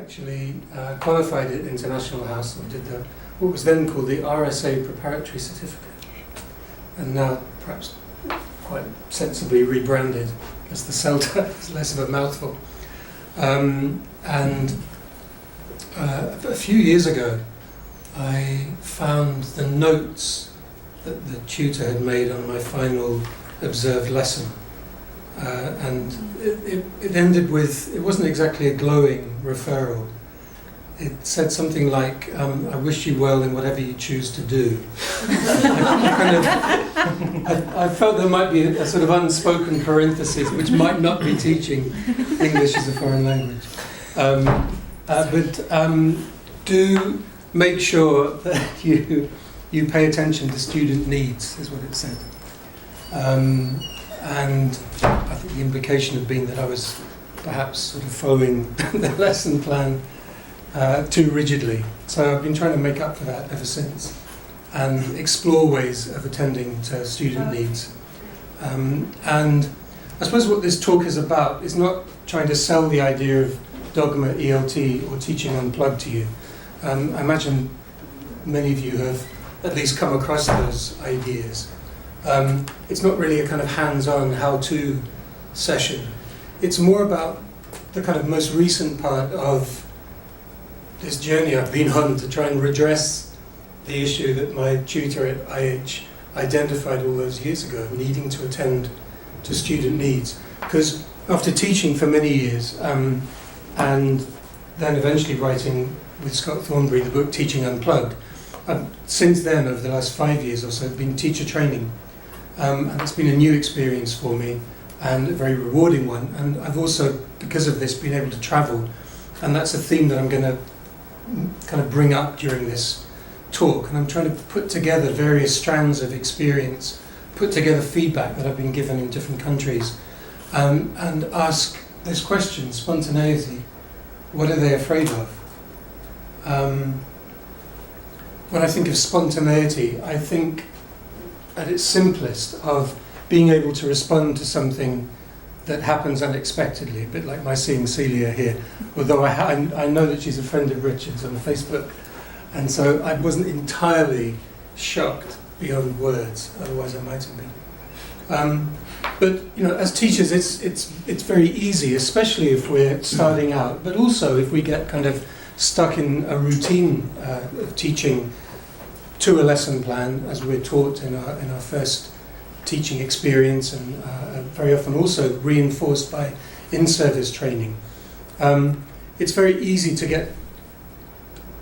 actually qualified at International House and did what was then called the RSA Preparatory Certificate, and now perhaps quite sensibly rebranded as the CELTA. It's less of a mouthful. And a few years ago, I found the notes that the tutor had made on my final observed lesson. And it ended with, it wasn't exactly a glowing referral. It said something like, I wish you well in whatever you choose to do. I felt there might be a sort of unspoken parenthesis, which might not be teaching English as a foreign language. But do make sure that you pay attention to student needs, is what it said. And I think the implication had been that I was perhaps sort of following the lesson plan too rigidly. So I've been trying to make up for that ever since and explore ways of attending to student needs. And I suppose what this talk is about is not trying to sell the idea of dogma, ELT, or teaching unplugged to you. I imagine many of you have at least come across those ideas. It's not really a kind of hands-on how-to session. It's more about the kind of most recent part of this journey I've been on to try and redress the issue that my tutor at IH identified all those years ago, needing to attend to student needs. Because after teaching for many years, and then eventually writing with Scott Thornbury the book Teaching Unplugged, since then, over the last 5 years or so, I've been teacher training. And it's been a new experience for me and a very rewarding one. And I've also, because of this, been able to travel. And that's a theme that I'm going to kind of bring up during this talk. And I'm trying to put together various strands of experience, put together feedback that I've been given in different countries, and ask this question, spontaneity, what are they afraid of? When I think of spontaneity, I think at its simplest of being able to respond to something that happens unexpectedly, a bit like my seeing Celia here, although I know that she's a friend of Richard's on Facebook, and so I wasn't entirely shocked beyond words, otherwise I might have been. But you know, as teachers, it's very easy, especially if we're starting out, but also if we get kind of stuck in a routine of teaching to a lesson plan, as we're taught in our first teaching experience, and very often also reinforced by in-service training. It's very easy to get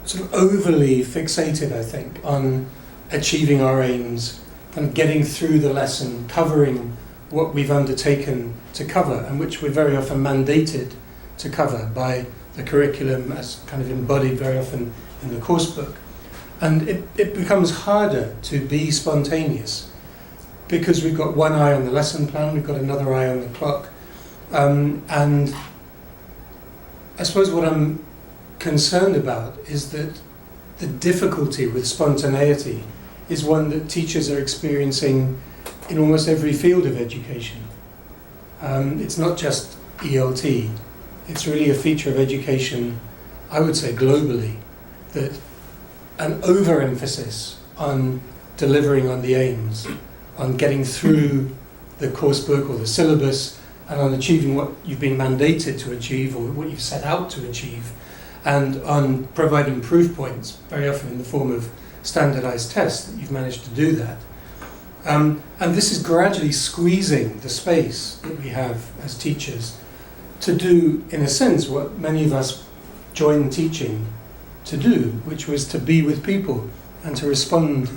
sort of overly fixated, I think, on achieving our aims, kind of getting through the lesson, covering what we've undertaken to cover, and which we're very often mandated to cover by the curriculum as kind of embodied very often in the course book. And it becomes harder to be spontaneous because we've got one eye on the lesson plan, we've got another eye on the clock. And I suppose what I'm concerned about is that the difficulty with spontaneity is one that teachers are experiencing in almost every field of education. It's not just ELT, it's really a feature of education, I would say globally, that an overemphasis on delivering on the aims, on getting through the course book or the syllabus, and on achieving what you've been mandated to achieve or what you've set out to achieve, and on providing proof points, very often in the form of standardized tests that you've managed to do that. And this is gradually squeezing the space that we have as teachers to do, in a sense, what many of us joined teaching to do, which was to be with people and to respond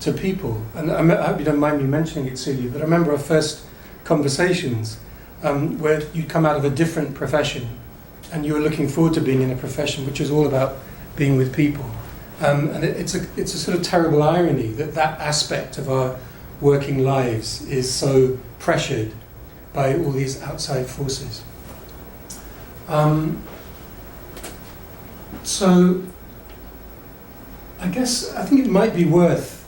to people. And I hope you don't mind me mentioning it, Celia, but I remember our first conversations where you'd come out of a different profession and you were looking forward to being in a profession which was all about being with people. And it's a sort of terrible irony that that aspect of our working lives is so pressured by all these outside forces. So I think it might be worth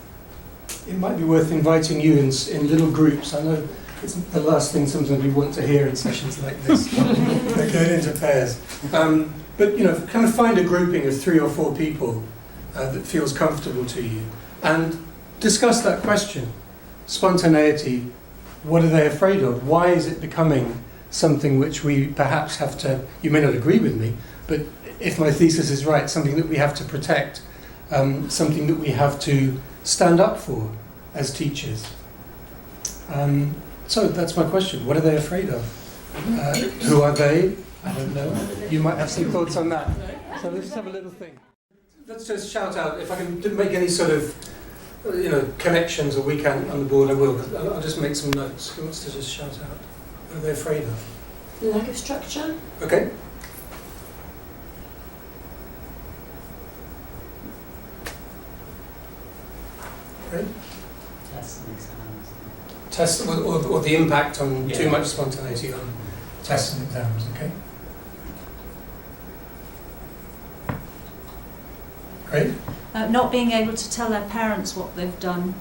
inviting you in little groups. I know it's the last thing sometimes we want to hear in sessions like this. They're going into pairs. But kind of find a grouping of 3 or 4 people that feels comfortable to you, and discuss that question. Spontaneity, what are they afraid of? Why is it becoming something which we perhaps have to, you may not agree with me, but if my thesis is right, something that we have to protect, something that we have to stand up for as teachers. So that's my question. What are they afraid of? Who are they? I don't know. You might have some thoughts on that. So let's just have a little think. Let's just shout out, if I can make any sort of connections or we can on the board, I will. I'll just make some notes. Who wants to just shout out? What are they afraid of? Lack of structure. Okay. Great. Tests and exams. Tests, or the impact on too much spontaneity on tests and exams, okay? Great. Not being able to tell their parents what they've done.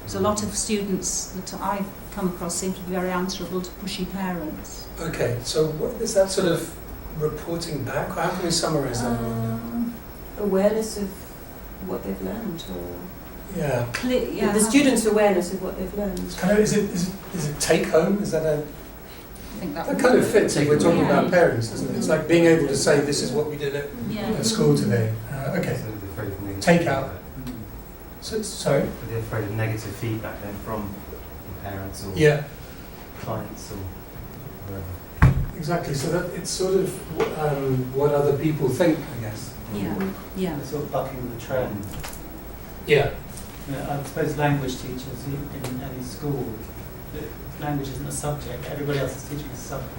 There's a lot of students that I've come across seem to be very answerable to pushy parents. Okay, so what is that sort of reporting back? How can we summarise that? Awareness of what they've learned, or Yeah. the students' awareness of what they've learned. It's kind of, is it take home? Is that I think that kind of fits if we're talking about parents, doesn't it? It's like being able to say, this is what we did at school today. Okay. Take out. So, sorry? They're afraid of negative feedback then from parents or clients or whoever. Exactly. So that it's sort of what other people think, I guess. Yeah. They're sort of bucking the trend. Yeah. I suppose language teachers in any school, language isn't a subject. Everybody else is teaching a subject.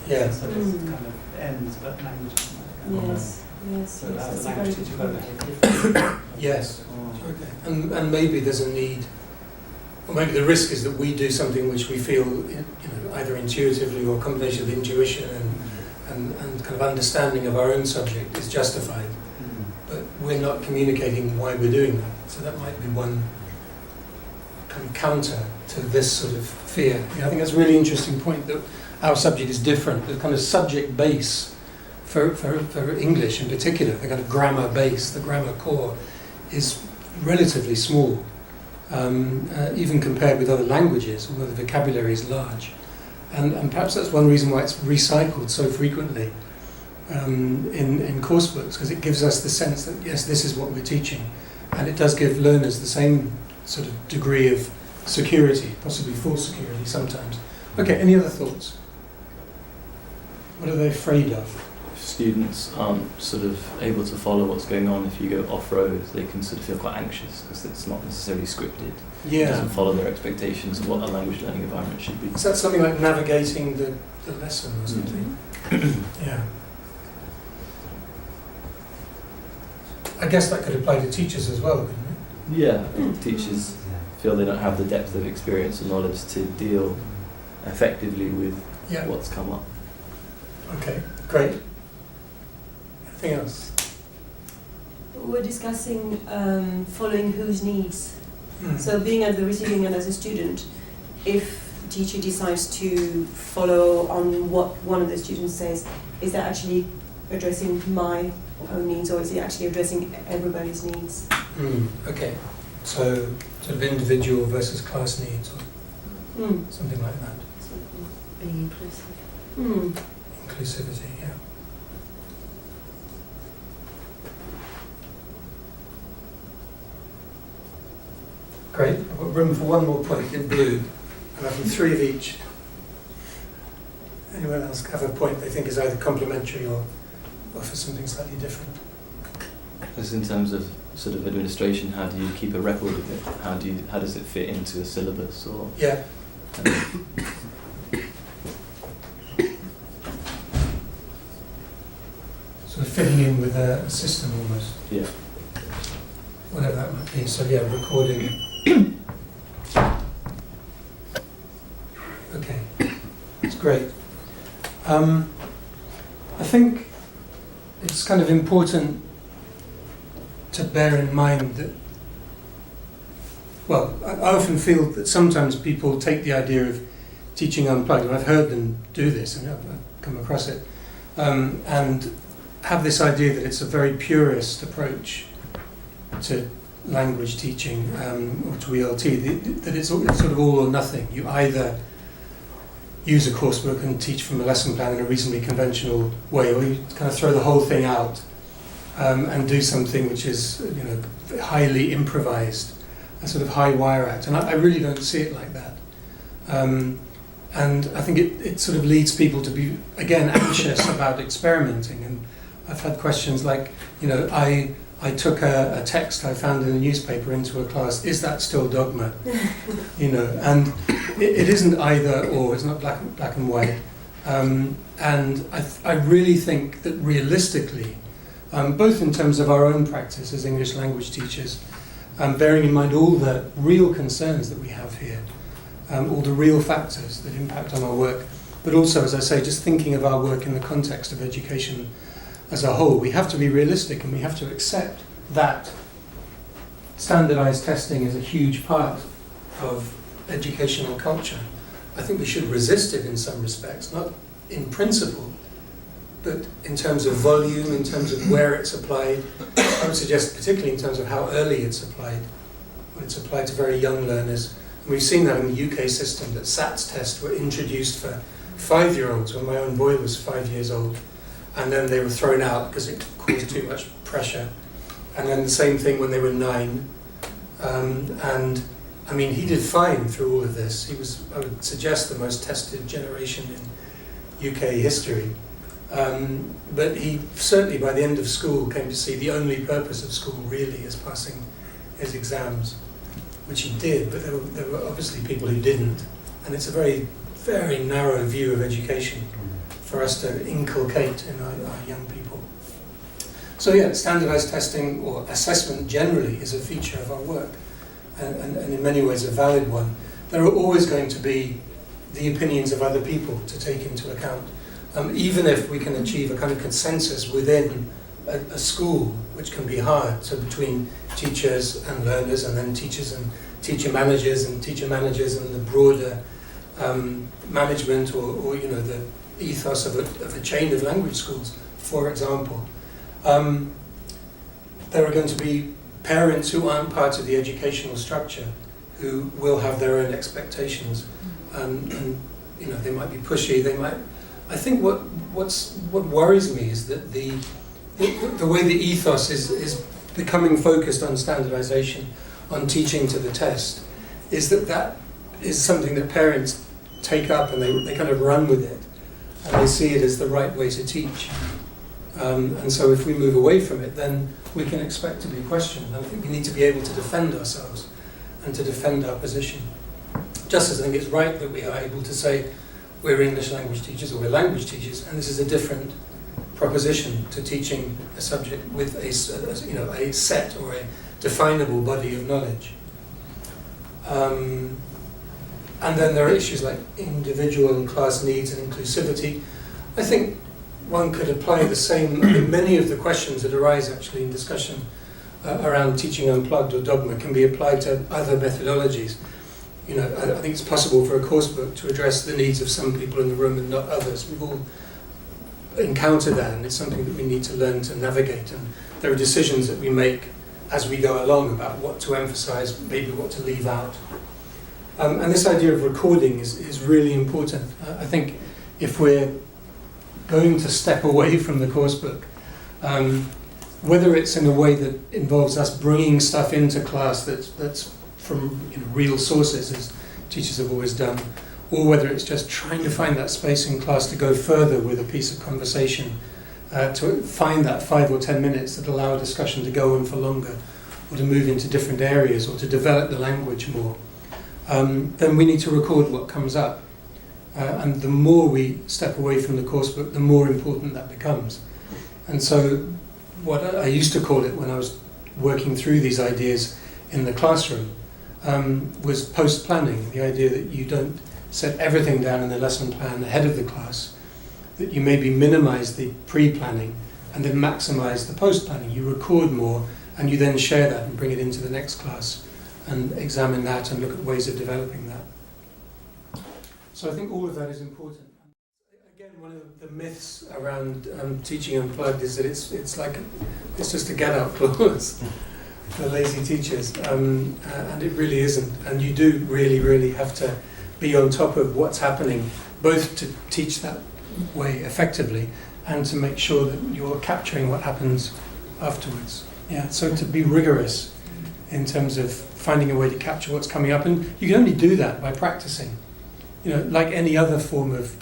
Yeah. So this kind of ends, but language isn't. Yes. So as a That's language very teacher, good you've got to point. behave differently. Yes. Okay. And maybe there's a need, or maybe the risk is that we do something which we feel, either intuitively or a combination of intuition and kind of understanding of our own subject is justified. But we're not communicating why we're doing that. So that might be one kind of counter to this sort of fear. I think that's a really interesting point, that our subject is different. The kind of subject base for English in particular, the kind of grammar base, the grammar core, is relatively small, even compared with other languages, although the vocabulary is large. And perhaps that's one reason why it's recycled so frequently in course books, because it gives us the sense that, yes, this is what we're teaching. And it does give learners the same sort of degree of security, possibly false security sometimes. Okay, any other thoughts? What are they afraid of? Students aren't sort of able to follow what's going on. If you go off-road, they can sort of feel quite anxious because it's not necessarily scripted. It doesn't follow their expectations of what a language learning environment should be. Is that something like navigating the lesson or something? Yeah. I guess that could apply to teachers as well, couldn't it? Yeah, I think teachers feel they don't have the depth of experience and knowledge to deal effectively with what's come up. Okay, great. Anything else? We're discussing following whose needs. So being at the receiving end as a student, if the teacher decides to follow on what one of the students says, is that actually addressing my own needs, or is it actually addressing everybody's needs? Okay, so sort of individual versus class needs, or something like that. Being inclusive. Inclusivity, yeah. Great. I've got room for one more point in blue, and I've got 3 of each. Anyone else have a point they think is either complementary or offer something slightly different? Just in terms of sort of administration, how do you keep a record of it? How does it fit into a syllabus? Or sort of fitting in with a system almost. Yeah. Whatever that might be. So recording. Okay, that's great. I think it's kind of important to bear in mind that, well, I often feel that sometimes people take the idea of teaching unplugged, and I've heard them do this, and I've come across it, and have this idea that it's a very purist approach to language teaching, or to ELT, that it's sort of all or nothing. You either use a coursebook and teach from a lesson plan in a reasonably conventional way, or you kind of throw the whole thing out and do something which is, highly improvised, a sort of high wire act. And I really don't see it like that. And I think it sort of leads people to be, again, anxious about experimenting. And I've had questions like, I took a text I found in a newspaper into a class, is that still dogma? And it isn't either or, it's not black and white. And I really think that realistically, both in terms of our own practice as English language teachers, bearing in mind all the real concerns that we have here, all the real factors that impact on our work, but also, as I say, just thinking of our work in the context of education as a whole, we have to be realistic and we have to accept that standardized testing is a huge part of educational culture. I think we should resist it in some respects, not in principle, but in terms of volume, in terms of where it's applied. I would suggest particularly in terms of how early it's applied, when it's applied to very young learners. And we've seen that in the UK system, that SATs tests were introduced for 5-year-olds when my own boy was 5 years old, and then they were thrown out because it caused too much pressure. And then the same thing when they were 9. And I mean, he did fine through all of this. He was, I would suggest, the most tested generation in UK history. But he certainly, by the end of school, came to see the only purpose of school really is passing his exams, which he did, but there were obviously people who didn't. And it's a very, very narrow view of education for us to inculcate in our young people. So yeah, standardized testing or assessment generally is a feature of our work, and in many ways a valid one. There are always going to be the opinions of other people to take into account. Even if we can achieve a kind of consensus within a school, which can be hard, so between teachers and learners, and then teachers and teacher managers and the broader management or the ethos of a chain of language schools, for example. There are going to be parents who aren't part of the educational structure who will have their own expectations, and they might be pushy. They might. I think what worries me is that the way the ethos is becoming focused on standardization, on teaching to the test, is that is something that parents take up and they kind of run with it, and they see it as the right way to teach. And so if we move away from it, then we can expect to be questioned. And I think we need to be able to defend ourselves and to defend our position. Just as I think it's right that we are able to say we're English language teachers or we're language teachers, and this is a different proposition to teaching a subject with a set or a definable body of knowledge. And then there are issues like individual and class needs and inclusivity. I think one could apply the same, many of the questions that arise actually in discussion around teaching unplugged or dogma can be applied to other methodologies. I think it's possible for a course book to address the needs of some people in the room and not others. We've all encountered that, and it's something that we need to learn to navigate. And there are decisions that we make as we go along about what to emphasize, maybe what to leave out. And this idea of recording is really important. I think if we're going to step away from the course book, whether it's in a way that involves us bringing stuff into class that's from real sources, as teachers have always done, or whether it's just trying to find that space in class to go further with a piece of conversation, to find that 5 or 10 minutes that allow a discussion to go on for longer, or to move into different areas, or to develop the language more, then we need to record what comes up. And the more we step away from the course book, the more important that becomes. And so what I used to call it when I was working through these ideas in the classroom was post-planning, the idea that you don't set everything down in the lesson plan ahead of the class, that you maybe minimize the pre-planning and then maximize the post-planning. You record more and you then share that and bring it into the next class and examine that and look at ways of developing that. So I think all of that is important. Again, one of the myths around teaching unplugged is that it's just a get-out clause for lazy teachers, and it really isn't. And you do really have to be on top of what's happening, both to teach that way effectively and to make sure that you're capturing what happens afterwards. Yeah, so to be rigorous in terms of finding a way to capture what's coming up, and you can only do that by practicing. Like any other form of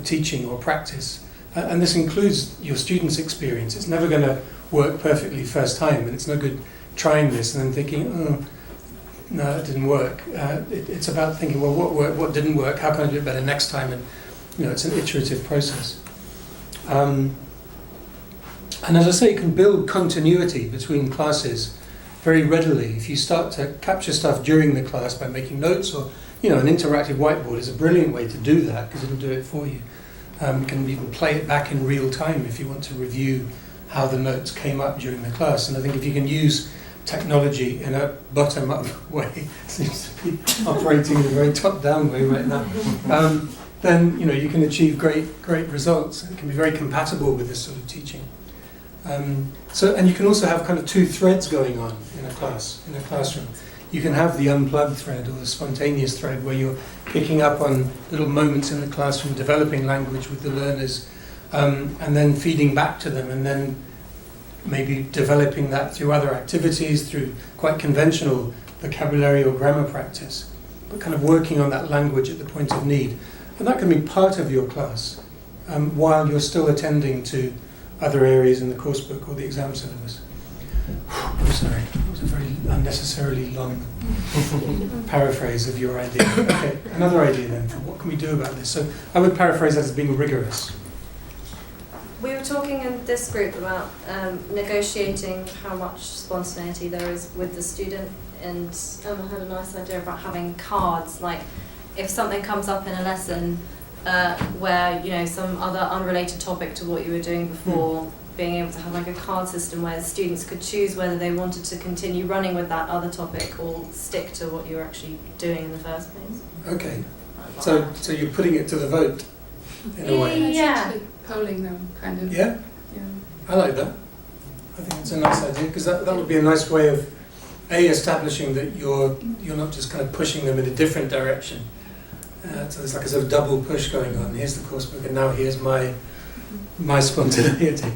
teaching or practice, and this includes your students' experience. It's never going to work perfectly first time, and it's no good trying this and then thinking, oh, no, it didn't work. It's about thinking, well, what worked, what didn't work, how can I do it better next time? And it's an iterative process. And as I say, you can build continuity between classes very readily. If you start to capture stuff during the class by making notes, or an interactive whiteboard is a brilliant way to do that because it'll do it for you. You can even play it back in real time if you want to review how the notes came up during the class. And I think if you can use technology in a bottom-up way, seems to be operating in a very top-down way right now, then you can achieve great results. It can be very compatible with this sort of teaching. And you can also have kind of two threads going on in a classroom. You can have the unplugged thread or the spontaneous thread where you're picking up on little moments in the classroom, developing language with the learners, and then feeding back to them, and then maybe developing that through other activities, through quite conventional vocabulary or grammar practice, but kind of working on that language at the point of need. And that can be part of your class while you're still attending to other areas in the course book or the exam syllabus. I'm sorry, that was a very unnecessarily long paraphrase of your idea. Okay, another idea then. What can we do about this? So I would paraphrase that as being rigorous. We were talking in this group about negotiating how much spontaneity there is with the student, and Emma had a nice idea about having cards, like if something comes up in a lesson where some other unrelated topic to what you were doing before, being able to have like a card system where the students could choose whether they wanted to continue running with that other topic or stick to what you were actually doing in the first place. Okay, so you're putting it to the vote in a way. Yeah. Polling them, kind of. Yeah? I like that. I think it's a nice idea, because that would be a nice way of establishing that you're not just kind of pushing them in a different direction. So there's like a sort of double push going on. Here's the course book, and now here's my spontaneity.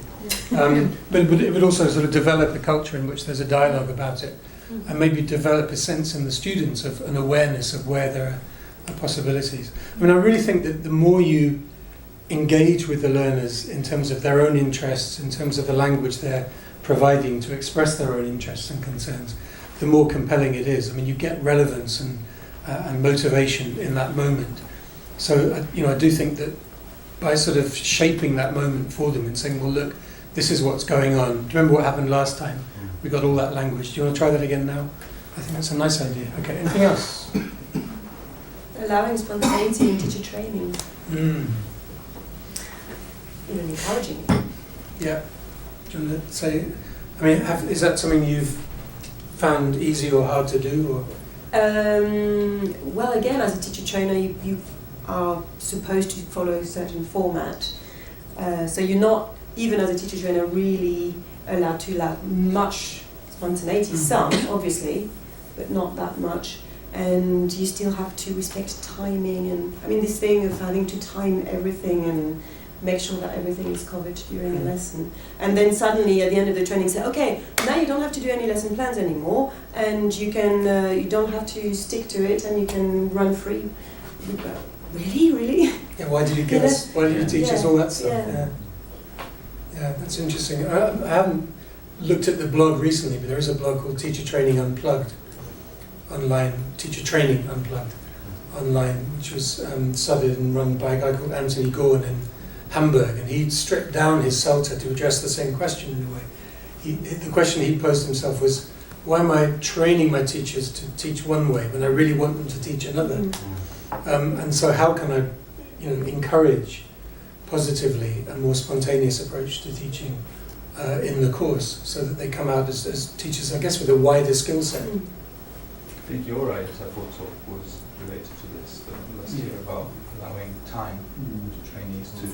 But it would also sort of develop a culture in which there's a dialogue about it, and maybe develop a sense in the students of an awareness of where there are possibilities. I mean, I really think that the more you engage with the learners in terms of their own interests, in terms of the language they're providing to express their own interests and concerns, the more compelling it is. I mean, you get relevance and motivation in that moment. So, I do think that by sort of shaping that moment for them and saying, well, look, this is what's going on. Do you remember what happened last time? We got all that language. Do you want to try that again now? I think that's a nice idea. Okay, anything else? Allowing spontaneity in teacher training. Even encouraging it. Yeah. Do you want to say, I mean, is that something you've found easy or hard to do? Or? Well, again, as a teacher trainer, you are supposed to follow a certain format. So you're not, even as a teacher trainer, really allowed to allow much spontaneity. Some, obviously, but not that much. And you still have to respect timing, and I mean, this thing of having to time everything and make sure that everything is covered during a lesson. And then suddenly at the end of the training say, okay, now you don't have to do any lesson plans anymore, and you can you don't have to stick to it, and you can run free. Really? Yeah, why did you give us, why did you teach us all that stuff? Yeah, that's interesting. I haven't looked at the blog recently, but there is a blog called Teacher Training Unplugged online, Teacher Training Unplugged online, which was studied and run by a guy called Anthony Gorn in Hamburg, and he stripped down his CELTA to address the same question in a way. The question he posed himself was, why am I training my teachers to teach one way when I really want them to teach another? And so how can I encourage positively a more spontaneous approach to teaching in the course, so that they come out as teachers, I guess, with a wider skill set. I think your right, I thought, was related to this last year about allowing time to trainees to,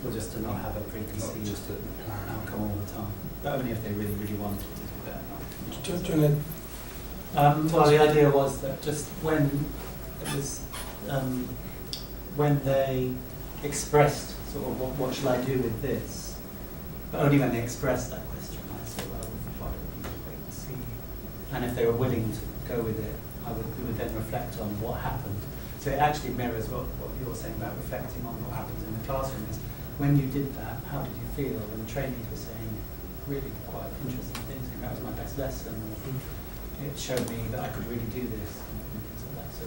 or just to not have a not preconceived just a plan. outcome all the time, but only if they really, really wanted to do that. Do you want to Well, the idea was that just when it was, when they expressed sort of what shall I do with this, but only when they expressed that question, I said, well, why don't we wait and see? And if they were willing to go with it, we would then reflect on what happened. So it actually mirrors what you're saying about reflecting on what happens in the classroom. Is when you did that, how did you feel? And trainees were saying really quite interesting things. That was my best lesson. It showed me that I could really do this and things like that. So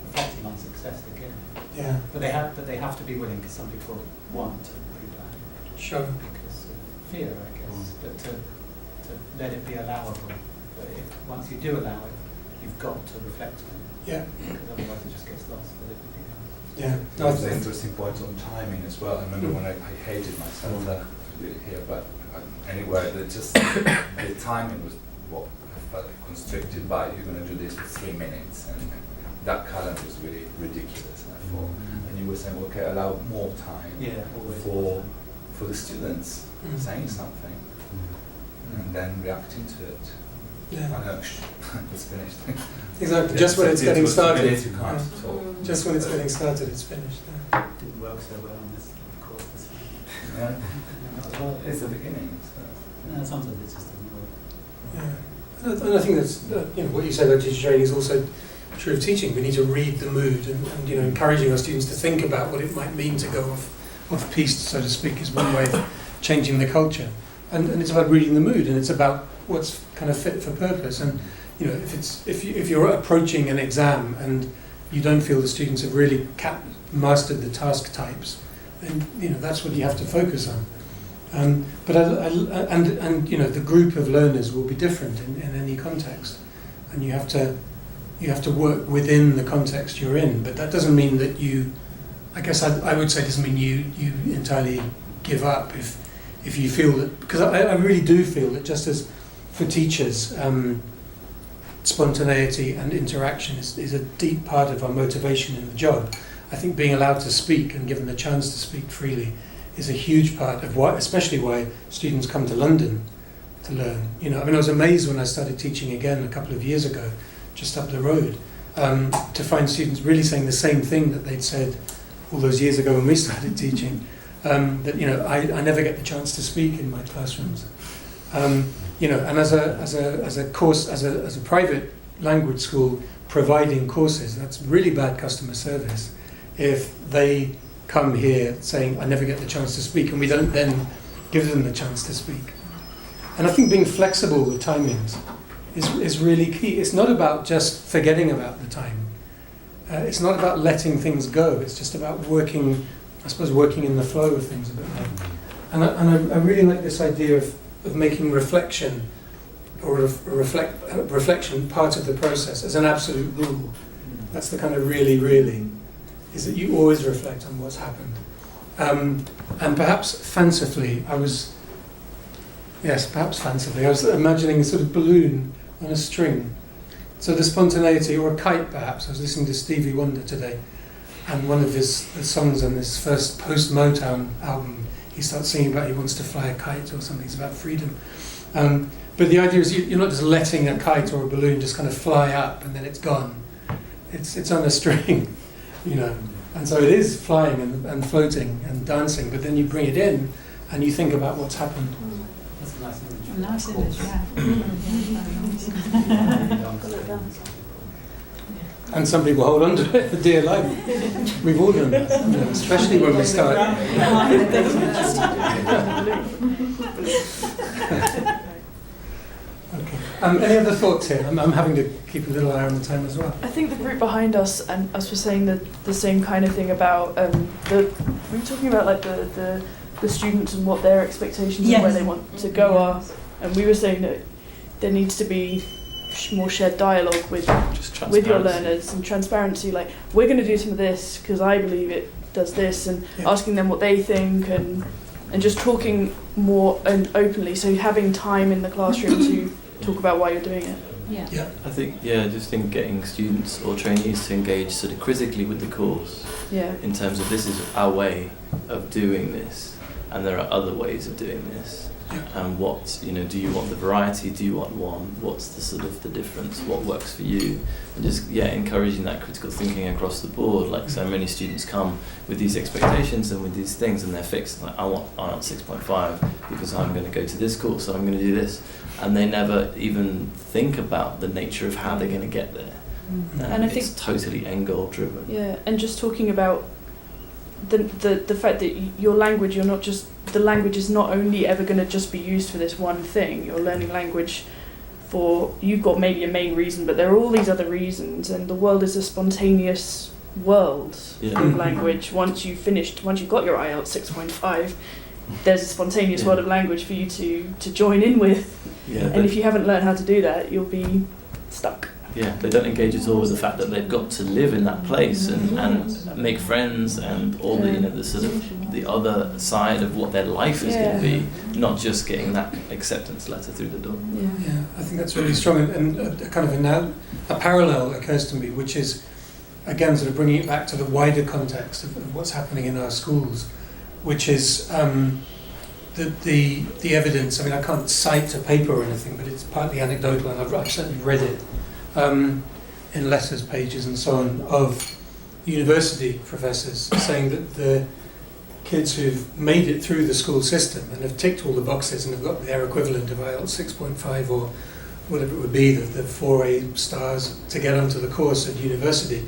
reflecting on success again. Yeah. But they have to be willing, because some people want to pre-plan. Sure. Because of fear, I guess. But to let it be allowable. But if once you do allow it, you've got to reflect on it. Yeah. Because otherwise it just gets lost with everything else. Yeah. That was an interesting point on timing as well. I remember when I hated myself here, but anyway, just the timing was what I felt constricted by. You're going to do this for 3 minutes, and that calendar was really ridiculous. And I thought, and you were saying, okay, allow more time for the students saying something, and then reacting to it. Yeah. I know, it's finished. Exactly. Just when it's getting started. You can't talk. Just when it's getting started, it's finished. Yeah. Didn't work so well on this course this week. Yeah. It's the beginning. So. No, sometimes it just doesn't work. Yeah. And I think that's what you said about teacher training is also true of teaching. We need to read the mood, and encouraging our students to think about what it might mean to go off piste, so to speak, is one way of changing the culture. And it's about reading the mood, and it's about what's kind of fit for purpose. And if you're approaching an exam and you don't feel the students have really mastered the task types, then that's what you have to focus on. But the group of learners will be different in any context, and you have to work within the context you're in. But that doesn't mean that I would say it doesn't mean you entirely give up if you feel that, because I really do feel that just as for teachers, spontaneity and interaction is a deep part of our motivation in the job. I think being allowed to speak and given the chance to speak freely is a huge part of especially why students come to London to learn. I was amazed when I started teaching again a couple of years ago, just up the road, to find students really saying the same thing that they'd said all those years ago when we started teaching. That I never get the chance to speak in my classrooms. And as a private language school providing courses, that's really bad customer service if they come here saying, I never get the chance to speak, and we don't then give them the chance to speak. And I think being flexible with timings is really key. It's not about just forgetting about the time. It's not about letting things go. It's just about working in the flow of things a bit more. And I really like this idea of making reflection or reflection part of the process as an absolute rule. That's the kind of really, is that you always reflect on what's happened. And perhaps fancifully, I was imagining a sort of balloon on a string. So the spontaneity, or a kite perhaps. I was listening to Stevie Wonder today, and one of the songs on this first post-Motown album, he starts singing about he wants to fly a kite or something. It's about freedom. But the idea is you're not just letting a kite or a balloon just kind of fly up and then it's gone. It's on a string, And so it is flying and floating and dancing, but then you bring it in and you think about what's happened. That's a nice image. Nice image, yeah. And some people hold on to it for dear life. We've all done that, especially when we start. Okay. Any other thoughts here? I'm having to keep a little eye on the time as well. I think the group behind us and us were saying the same kind of thing about we were talking about like the students and what their expectations and where they want to go are, and we were saying that there needs to be more shared dialogue with your learners and transparency. Like, we're going to do some of this because I believe it does this, and asking them what they think and just talking more and openly. So having time in the classroom to talk about why you're doing it. Yeah. Yeah. I think, just in getting students or trainees to engage sort of critically with the course in terms of this is our way of doing this and there are other ways of doing this. And what, do you want the variety? Do you want one? What's the sort of the difference? What works for you? And just, encouraging that critical thinking across the board. Like so many students come with these expectations and with these things and they're fixed. Like, I want IELTS 6.5 because I'm going to go to this course, so I'm going to do this. And they never even think about the nature of how they're going to get there. And I think it's totally end goal driven. Yeah, and just talking about the fact that your language, the language is not only ever going to just be used for this one thing. You're learning language you've got maybe a main reason, but there are all these other reasons, and the world is a spontaneous world of language. Once you've got your IELTS 6.5, there's a spontaneous world of language for you to join in with. And if you haven't learned how to do that, you'll be stuck. Yeah, they don't engage at all with the fact that they've got to live in that place and make friends and all the sort of the other side of what their life is going to be, not just getting that acceptance letter through the door. Yeah, I think that's really strong, and a kind of a parallel occurs to me, which is again sort of bringing it back to the wider context of what's happening in our schools, which is the evidence. I mean, I can't cite a paper or anything, but it's partly anecdotal, and I've certainly read it. In letters pages and so on, of university professors saying that the kids who've made it through the school system and have ticked all the boxes and have got their equivalent of IELTS 6.5 or whatever it would be, the 4A stars to get onto the course at university,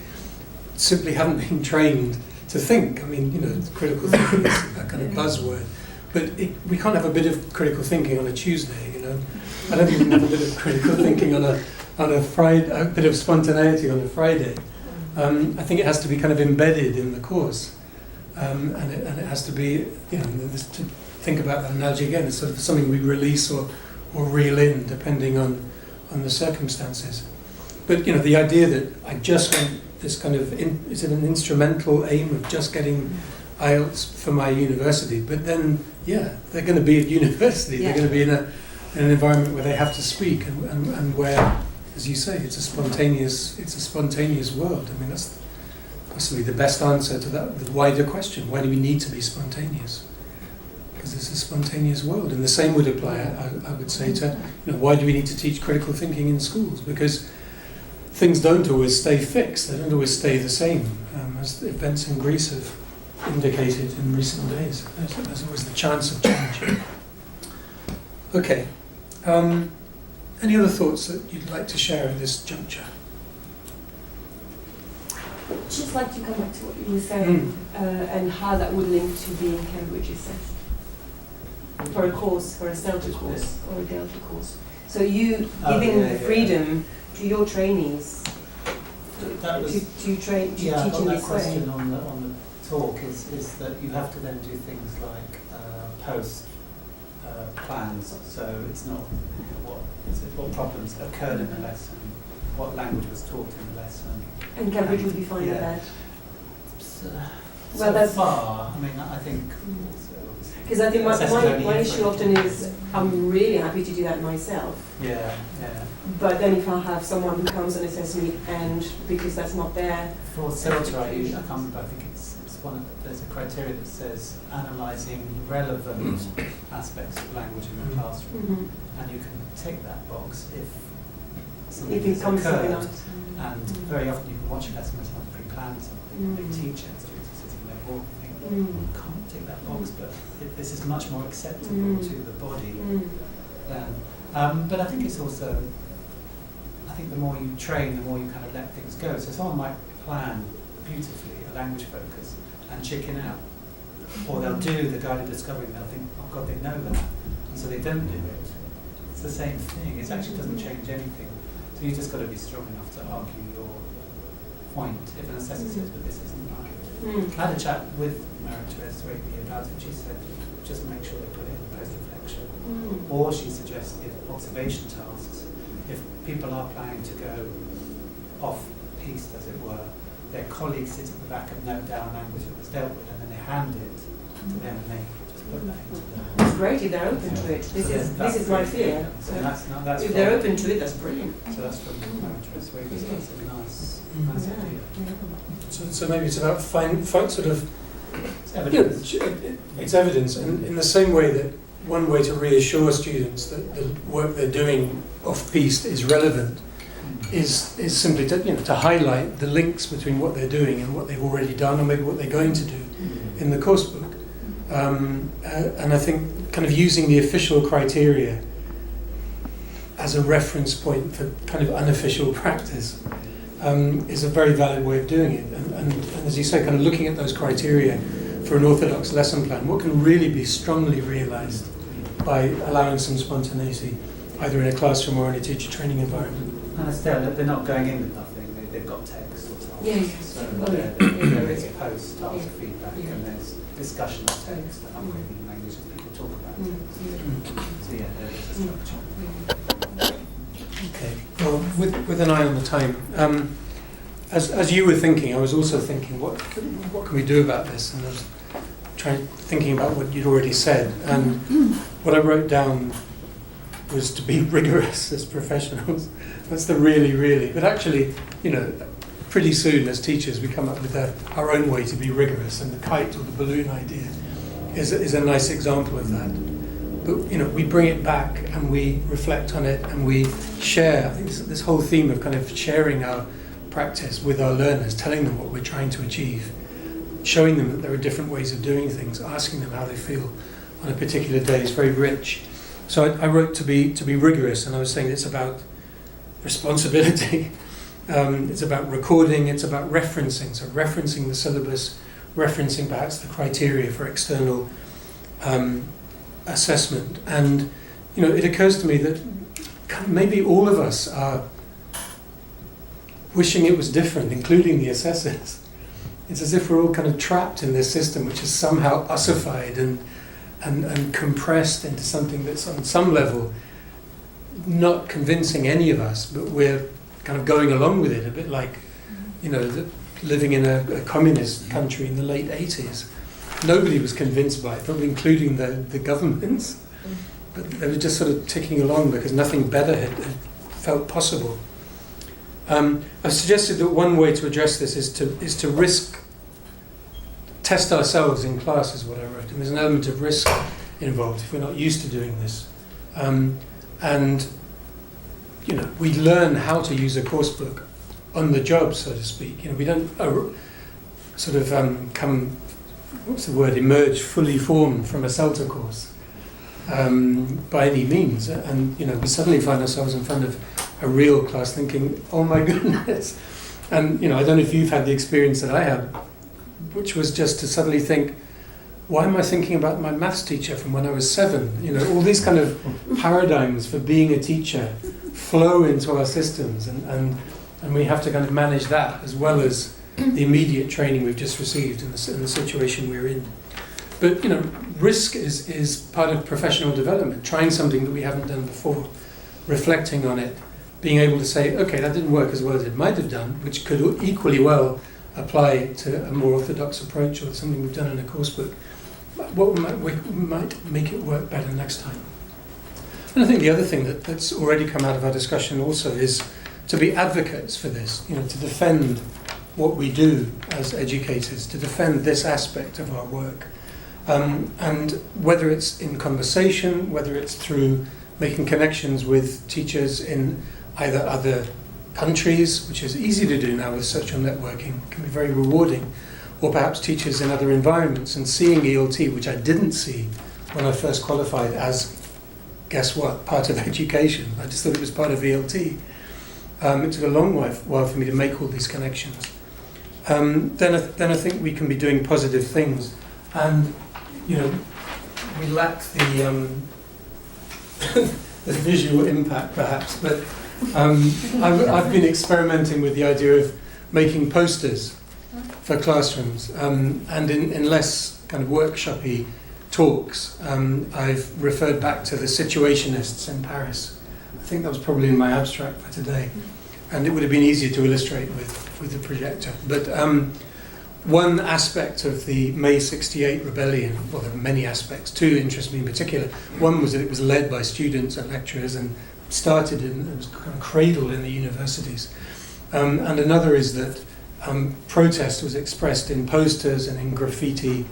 simply haven't been trained to think. I mean, critical thinking is that kind of buzzword. But we can't have a bit of critical thinking on a Tuesday, I don't think we can have a bit of critical thinking on a Friday, a bit of spontaneity on a Friday. I think it has to be kind of embedded in the course, and it has to be, to think about that analogy again, it's sort of something we release or reel in depending on the circumstances. But the idea that I just want this kind of is it an instrumental aim of just getting IELTS for my university? But then, they're going to be at university. They're going to be in an environment where they have to speak and where, as you say, it's a spontaneous world. I mean, that's possibly the best answer to the wider question: why do we need to be spontaneous? Because it's a spontaneous world, and the same would apply, I would say, to why do we need to teach critical thinking in schools? Because things don't always stay fixed; they don't always stay the same, as the events in Greece have indicated in recent days. There's always the chance of change. Okay. Any other thoughts that you'd like to share at this juncture? Just like to come back to what you were saying and how that would link to being Cambridge assessed for a course, for a Celtic course or a Delta course. So you giving the freedom to your trainees to teach in this way. That question on the talk is that you have to then do things like post plans. So it's not what problems occurred in the lesson, what language was taught in the lesson. And Cambridge would be fine with that. Well, that's far. I mean, I think. Because I think my issue often is I'm really happy to do that myself. Yeah. But then if I have someone who comes and assesses me, and because that's not there. For CELTA, I can't remember. I think it's there's a criteria that says analysing relevant aspects of language in the classroom, and you can tick that box if something has occurred. And very often you can watch a lesson that's not pre-planned something, they teach it, students are sitting there all think, you can't tick that box, but this is much more acceptable to the body. But I think it's also, the more you train, the more you kind of let things go. So someone might plan beautifully a language focus and chicken out. Or they'll do the guided discovery and they'll think, oh God, they know that. And so they don't do it. It's the same thing. It actually doesn't change anything. So you just got to be strong enough to argue your point if an assessor says, but this isn't right. I had a chat with Mary-Therese lately about it. She said, just make sure they put it in post-reflection. Or she suggested observation tasks. If people are planning to go off-piste, as it were, their colleagues sit at the back and note down language that was dealt with, and then they hand it to them and they just put that into the... It's great if they're open to it. This is my fear. So that's if they're open to it, that's brilliant. So that's from Marriage Week. That's a nice idea. So maybe it's about find sort of it's evidence. It's evidence, and in the same way that one way to reassure students that the work they're doing off-piste is relevant is simply to highlight the links between what they're doing and what they've already done, or maybe what they're going to do in the course book. And I think kind of using the official criteria as a reference point for kind of unofficial practice is a very valid way of doing it. And as you say, kind of looking at those criteria for an orthodox lesson plan, what can really be strongly realised by allowing some spontaneity, either in a classroom or in a teacher training environment. And still, they're not going in with nothing, they've got text or tasks. Yes. So there is post, task feedback, and there's discussion of text, and upgrading language as people talk about text. So yeah, there is a structure. Okay, well, with an eye on the time, as you were thinking, I was also thinking, what can we do about this? And I was thinking about what you'd already said, and what I wrote down was to be rigorous as professionals. That's the really, but actually, pretty soon as teachers we come up with our own way to be rigorous, and the kite or the balloon idea is a nice example of that. But we bring it back and we reflect on it and we share. I think this whole theme of kind of sharing our practice with our learners, telling them what we're trying to achieve, showing them that there are different ways of doing things, asking them how they feel on a particular day is very rich. So I wrote to be rigorous, and I was saying it's about responsibility, it's about recording, it's about referencing, so referencing the syllabus, referencing perhaps the criteria for external assessment. And it occurs to me that maybe all of us are wishing it was different, including the assessors. It's as if we're all kind of trapped in this system which is somehow ossified and compressed into something that's on some level not convincing any of us, but we're kind of going along with it, a bit like, living in a communist country in the late 80s. Nobody was convinced by it, probably including the governments, but they were just sort of ticking along because nothing better had felt possible. I've suggested that one way to address this is to test ourselves in class, is what I wrote, and there's an element of risk involved if we're not used to doing this. And we learn how to use a course book on the job, so to speak. We don't emerge fully formed from a CELTA course by any means. And we suddenly find ourselves in front of a real class thinking, oh my goodness. And I don't know if you've had the experience that I had, which was just to suddenly think, why am I thinking about my maths teacher from when I was 7? All these kind of paradigms for being a teacher flow into our systems, and we have to kind of manage that as well as the immediate training we've just received in the situation we're in. But risk is part of professional development, trying something that we haven't done before, reflecting on it, being able to say, okay, that didn't work as well as it might have done, which could equally well apply to a more orthodox approach or something we've done in a course book. What we might make it work better next time. And I think the other thing that's already come out of our discussion also is to be advocates for this, to defend what we do as educators, to defend this aspect of our work. And whether it's in conversation, whether it's through making connections with teachers in either other countries, which is easy to do now with social networking, can be very rewarding, or perhaps teachers in other environments, and seeing ELT, which I didn't see when I first qualified as, guess what, part of education. I just thought it was part of ELT. It took a long while for me to make all these connections. Then I think we can be doing positive things, and we lack the the visual impact perhaps, but I've been experimenting with the idea of making posters for classrooms, and in less kind of workshop-y talks, I've referred back to the situationists in Paris. I think that was probably in my abstract for today, and it would have been easier to illustrate with the projector. But one aspect of the May '68 rebellion, well, there were many aspects, two interest me in particular. One was that it was led by students and lecturers and started and was kind of cradled in the universities. And another is that protest was expressed in posters and in graffiti,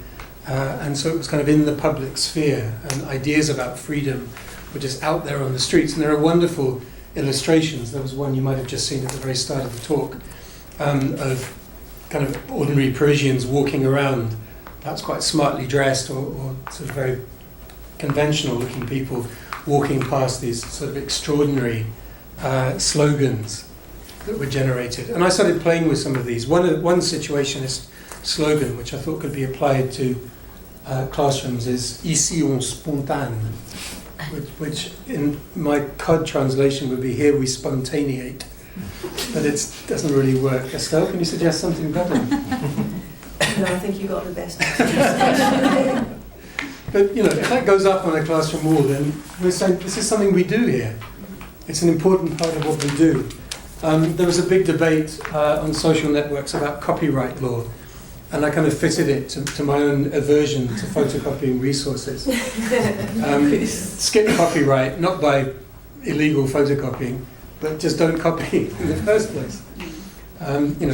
and so it was kind of in the public sphere, and ideas about freedom were just out there on the streets. And there are wonderful illustrations. There was one you might have just seen at the very start of the talk, of kind of ordinary Parisians walking around, perhaps quite smartly dressed or sort of very conventional looking people walking past these sort of extraordinary slogans that were generated. And I started playing with some of these. One situationist slogan, which I thought could be applied to classrooms, is "Ici on spontane," which in my COD translation would be "Here we spontaneate." But it doesn't really work. Estelle, can you suggest something better? No, I think you got the best. But if that goes up on a classroom wall, then we're saying this is something we do here. It's an important part of what we do. There was a big debate on social networks about copyright law, and I kind of fitted it to my own aversion to photocopying resources. Skip copyright, not by illegal photocopying, but just don't copy in the first place.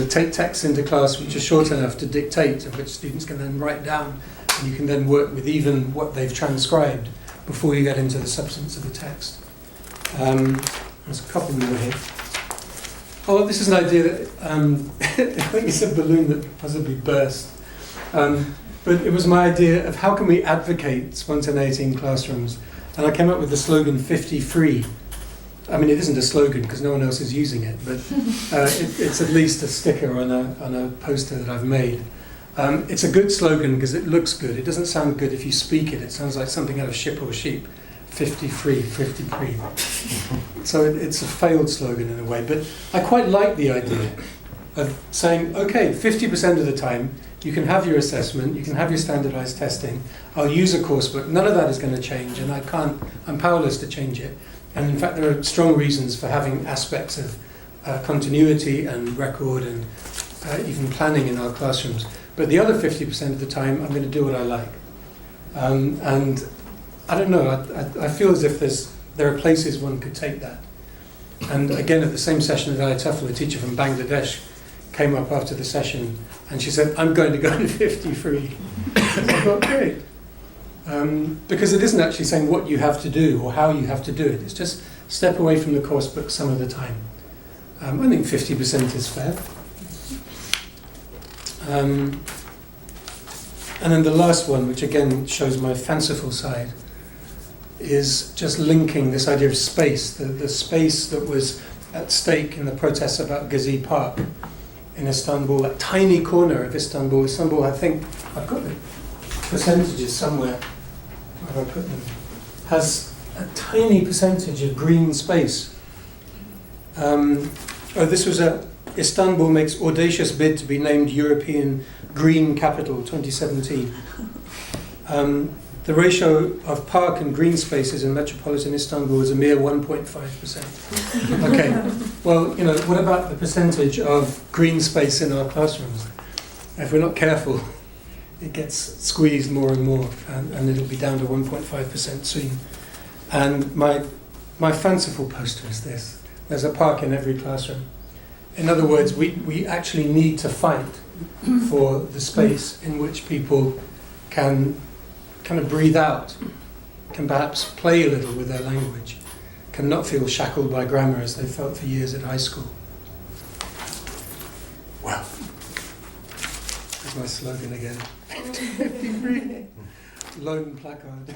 Take texts into class which are short enough to dictate, and which students can then write down, and you can then work with even what they've transcribed before you get into the substance of the text. There's a couple more here. Oh, this is an idea that I think it's a balloon that possibly burst. But it was my idea of how can we advocate spontaneity in classrooms, and I came up with the slogan 50 free. I mean, it isn't a slogan because no one else is using it, but it's at least a sticker on a poster that I've made. It's a good slogan because it looks good. It doesn't sound good if you speak it. It sounds like something out of Ship or Sheep. 50 free, 50 free. So it's a failed slogan in a way, but I quite like the idea of saying, okay, 50% of the time you can have your assessment, you can have your standardized testing, I'll use a course book, none of that is going to change, and I'm powerless to change it. And in fact, there are strong reasons for having aspects of continuity and record and even planning in our classrooms. But the other 50% of the time, I'm going to do what I like. And I don't know, I feel as if there are places one could take that. And again, at the same session at ITUFL, a teacher from Bangladesh came up after the session and she said, I'm going to go to 50 free. I thought, great. Because it isn't actually saying what you have to do or how you have to do it. It's just step away from the course book some of the time. I think 50% is fair. And then the last one, which again shows my fanciful side, is just linking this idea of space, the space that was at stake in the protests about Gezi Park in Istanbul, that tiny corner of Istanbul. Istanbul, I think, I've got the percentages somewhere, where have I put them, has a tiny percentage of green space. This was Istanbul makes audacious bid to be named European Green Capital 2017. The ratio of park and green spaces in metropolitan Istanbul is a mere 1.5%. Okay, well, what about the percentage of green space in our classrooms? If we're not careful, it gets squeezed more and more, and it'll be down to 1.5% soon. And my fanciful poster is this. There's a park in every classroom. In other words, we actually need to fight for the space in which people can kind of breathe out, can perhaps play a little with their language, can not feel shackled by grammar as they felt for years at high school. Well, there's my slogan again. Lone placard.